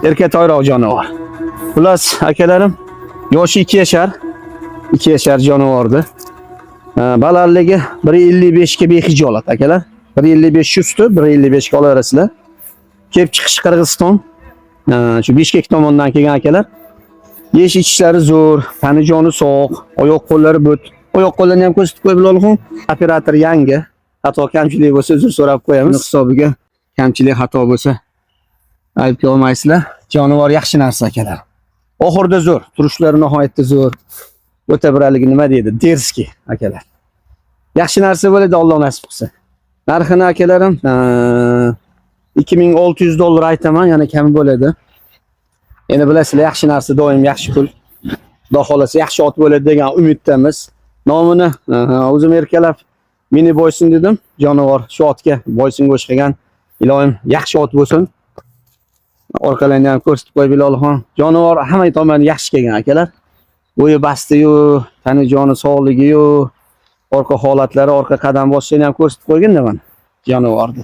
Erkatoyroq jonivor. Xullas, akalarim, yoshi 2 yashar. 2 yashar jonivordi. Balandligi 1.55 ga behijolat akalar. 1.55 usti, 1.55 ga olaverasizlar. Kelib chiqish Qirg'iziston. Shu Bishkek tomondan kelgan akalar. Yesh ichishlari zo'r, tani joni sog', oyoq qo'llari but. Oyoq qo'llarni ham ko'rsatib qo'yib Bilolxon. Operator yangi. Xato kamchilik bo'lsa uzr so'rab qo'yamiz. Hisobiga kamchilik xato bo'lsa aybga olmaysizlar. Jonivor yaxshi narsa akalar. Oxirida zo'r, turishlari nihoyatda zo'r. O'ta biraligi nima deydi? Derski akalar. Yaxshi narsa bo'ladi, Alloh nasib qilsa. Narxini akalarim $2600 aytaman, yana kam bo'ladi. Endi bilasizlar, yaxshi narsa doim yaxshi pul. Xudo xolasa yaxshi ot bo'ladi degan umiddamiz. Nomini o'zim erkalab meni boysin dedim. Jonivor shu otga boysin go'sh qilgan. Ilohim yaxshi ot bo'lsin. Orqalarini ham ko'rsatib qo'y Bilolxon. Jonivor hamma tomondan yaxshi kelgan akalar. Bo'yi basti-yu, tani joni sog'ligi-yu, orqa holatlari, orqa qadam bosishini ham ko'rsatib qo'ygan-da men jonivorni.